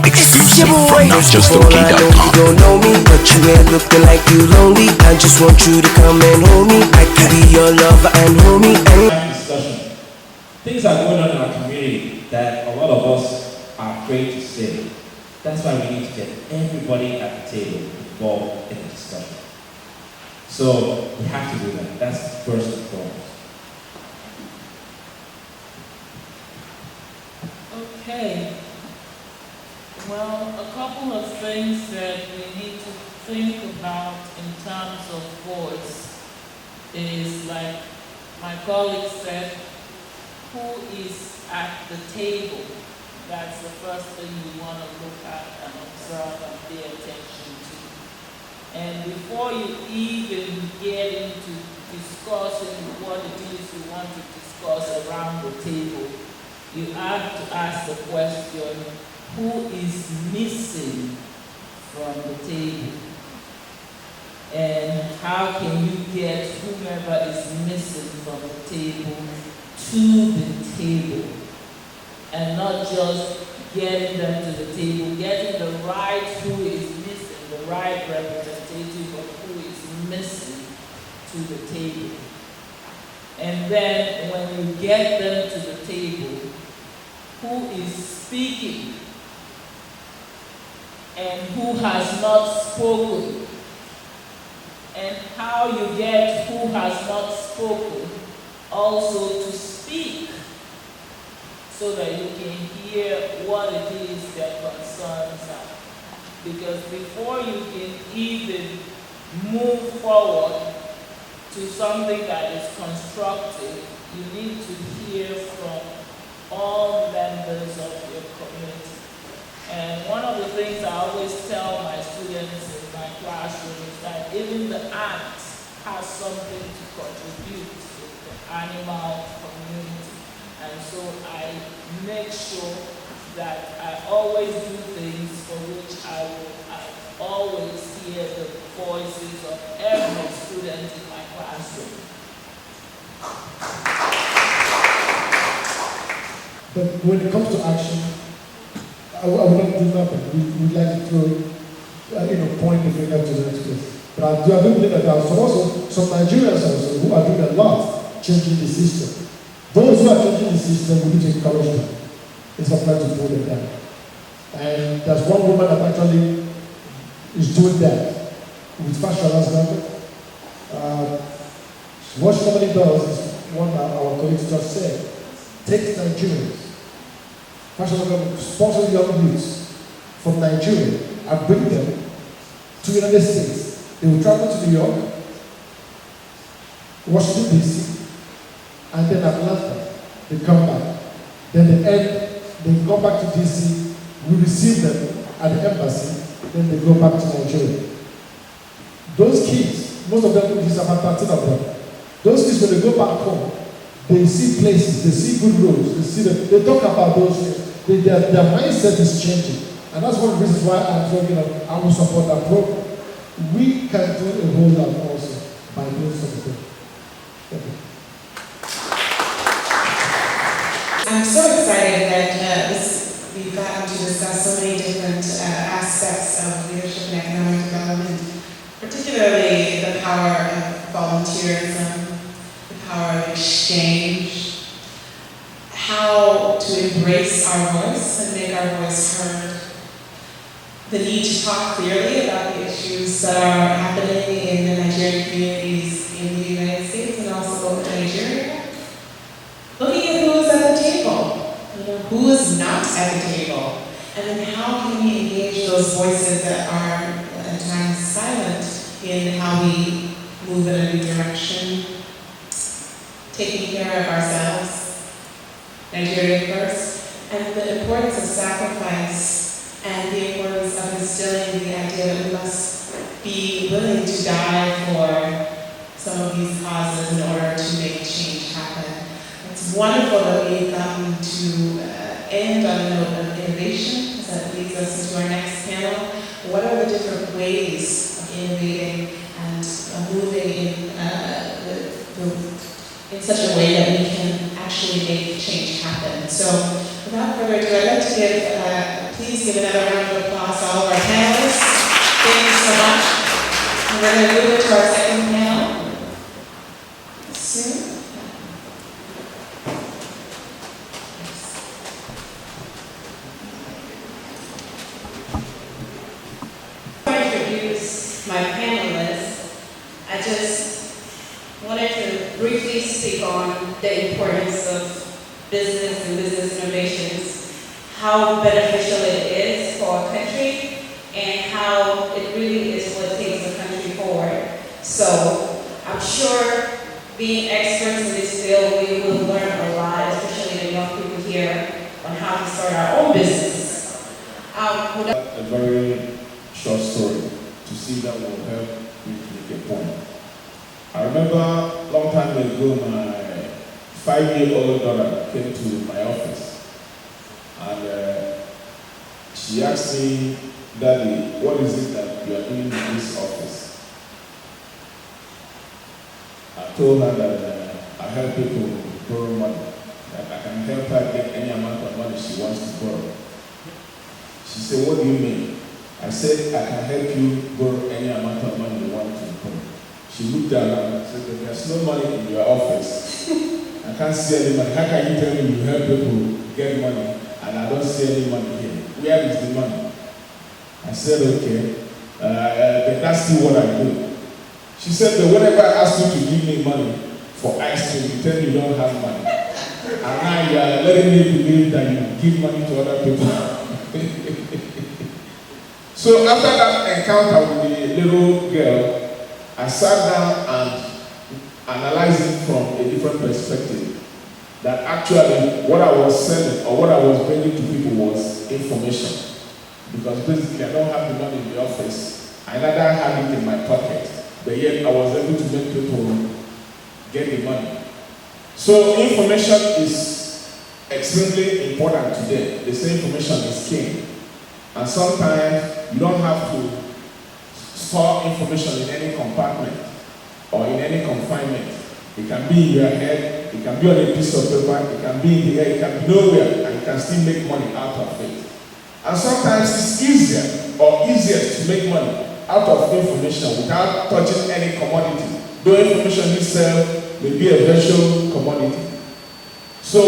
Exclusive from JustOK.com. You don't know me, but you ain't looking like you lonely. I just want you to come and hold me. I can be your lover and homie. Discussion. Things are going on in our community that a lot of us are afraid to say. That's why we need to get everybody at the table involved in the discussion. So we have to do that. That's first and foremost. Okay. Well, a couple of things that we need to think about in terms of voice is, like my colleague said, who is at the table? That's the first thing you want to look at and observe and pay attention to. And before you even get into discussing what it is you want to discuss around the table, you have to ask the question, who is missing from the table? And how can you get whomever is missing from the table to the table? And not just getting them to the table, getting the right who is missing, the right representative of who is missing to the table. And then when you get them to the table, who is speaking and who has not spoken, and how you get who has not spoken also to speak, so that you can hear what it is their concerns are. Because before you can even move forward to something that is constructive, you need to hear from all members of your community. And one of the things I always tell my students in my classroom is that even the ant has something to contribute to the animal community. And so I make sure that I always do things for which I always hear the voices of every student in my classroom. But when it comes to action, I would not do nothing. We would like to throw, point the finger to the next place. But I do believe that there are some Nigerians also who are doing a lot changing the system. Those who are changing the system, we need to encourage them. It's not trying to pull them down. And there's one woman that actually is doing that with fashion husband. What she normally does is what our colleagues just said. Takes Nigerians, fashion husband, sponsor young youths from Nigeria and bring them to the United States. They will travel to New York, Washington DC, and then Atlanta. They come back. Then they come back to DC. We receive them at the embassy. Then they go back to Nigeria. Those kids, most of them, there's about 13 of them. Those kids, when they go back home, they see places, they see good roads, they talk about those things. Their mindset is changing. And that's one of the reasons why I will support that program. We can do a whole lot also by doing something. Thank you. I'm so excited that we've gotten to discuss so many different aspects of leadership and economic development, particularly the power of volunteerism, the power of exchange, how to embrace our voice and make our voice heard, the need to talk clearly about the issues that are happening in the Nigerian communities in the United States and also in Nigeria. Looking at who is at the table, who is not at the table, and then how can we engage those voices that are at times silent in how we move in a new direction, taking care of ourselves, Nigeria first, and the importance of sacrifice and the importance of instilling the idea that we must be willing to die for some of these causes in order to make change happen. It's wonderful that we've gotten to end on a note of innovation, because that leads us into our next panel. What are the different ways of innovating and moving in such a way that we can actually actually make change happen. So without further ado, I'd like to please give another round of applause to all of our panelists. Thank you so much. And we're going to move into our second panel soon. Before I introduce my panelists, I just wanted to briefly speak on the importance of business and business innovations, how beneficial it is for our country, and how it really is what takes the country forward. So I'm sure being experts in this field, we will learn a lot, especially the young people here, on how to start our own business. A very short story to see that will help me to make a point. I remember a long time ago, my 5-year-old daughter came to my office and she asked me, "Daddy, what is it that you are doing in this office?" I told her that I help people borrow money, that I can help her get any amount of money she wants to borrow. She said, "What do you mean?" I said, "I can help you borrow any amount of money you want to borrow." She looked around and said, "There's no money in your office. I can't see any money. How can you tell me you help people get money and I don't see any money here? Where is the money?" I said, "Okay, but that's still what I do." She said, "But whenever I ask you to give me money for ice cream, you tell me you don't have money. And now you are letting me believe that you give money to other people." So after that encounter with the little girl, I sat down and analyzed it from a different perspective. That actually what I was selling or what I was bringing to people was information. Because basically I don't have the money in the office. I neither had it in my pocket. But yet I was able to make people get the money. So information is extremely important today. They say information is king. And sometimes you don't have to store information in any compartment or in any confinement. It can be in your head, it can be on a piece of paper, it can be in the air, it can be nowhere, and you can still make money out of it. And sometimes it's easier or easiest to make money out of information without touching any commodity, though information itself may be a virtual commodity. So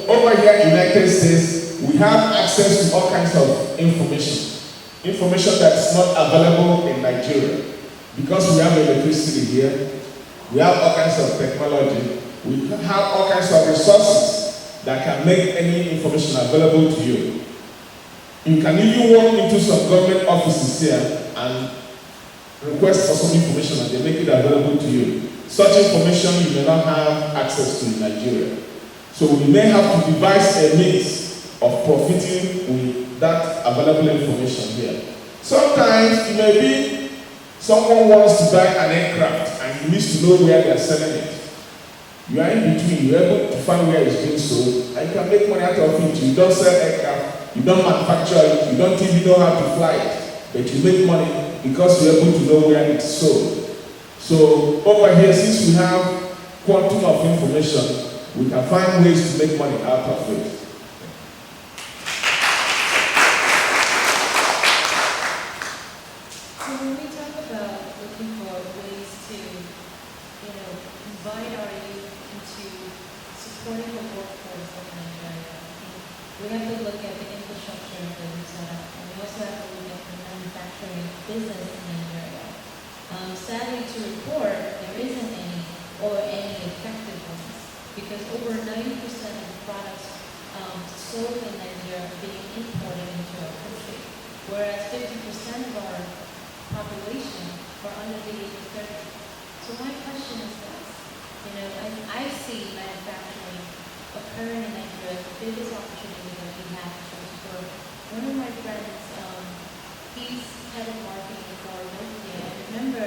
over here in the United States, we have access to all kinds of information that's not available in Nigeria. Because we have electricity here, we have all kinds of technology, we have all kinds of resources that can make any information available to you. You can even walk into some government offices here and request for some information and they make it available to you. Such information you may not have access to in Nigeria. So we may have to devise a means of profiting with that available information here. Sometimes it may be someone wants to buy an aircraft and he needs to know where they are selling it. You are in between, you're able to find where it's being sold and you can make money out of it. You don't sell aircraft, you don't manufacture it, you don't even know how to fly it, but you make money because you're able to know where it's sold. So over here, since we have quantum of information, we can find ways to make money out of it. So when we talk about looking for ways to, invite our youth into supporting the workforce of Nigeria, we have to look at the infrastructure that we set up, and we also have to look at the manufacturing business in Nigeria. Sadly to report, there isn't any or any effective ones, because over 90% of the products sold in Nigeria are being imported into our country, whereas 50% of our population are under the age of 30. So my question is this, I see manufacturing occurring in Nigeria as the biggest opportunity that we have to explore. One of my friends, he's head of marketing for Nokia. I remember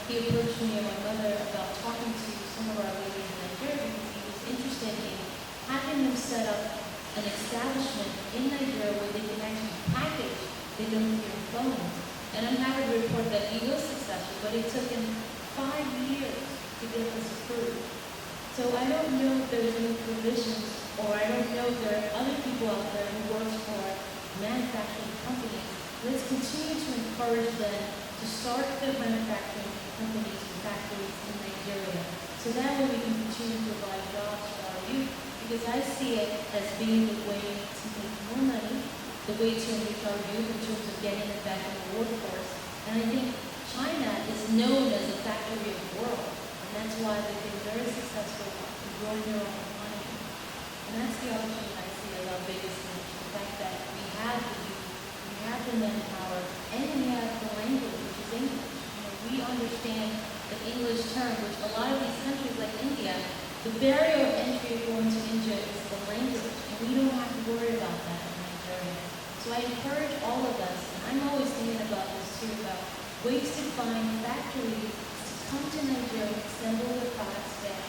he approached me and my mother about talking to some of our ladies in Nigeria because he was interested in having them set up an establishment in Nigeria where they can actually package the nuclear phones. And I'm happy to report that he was successful, but it took him 5 years to get this approved. So I don't know if there's any provisions or I don't know if there are other people out there who work for manufacturing companies. Let's continue to encourage them to start their manufacturing companies and factories in Nigeria. So that way we can continue to provide jobs for our youth, because I see it as being the way to make more money, the way to enrich our youth in terms of getting them back in the workforce. And I think China is known as a factory of the world, and that's why they've been very successful in growing their own economy. And that's the opportunity I see as our biggest niche, the fact that we have the youth, we have the manpower, and we have the language, which is English. We understand the English term, which a lot of these countries like India, the barrier of entry of going to India is the language, and we don't have to worry about that in Nigeria. So I encourage all of us, and I'm always thinking about this too, about ways to find factories to come to Nigeria, assemble their products there,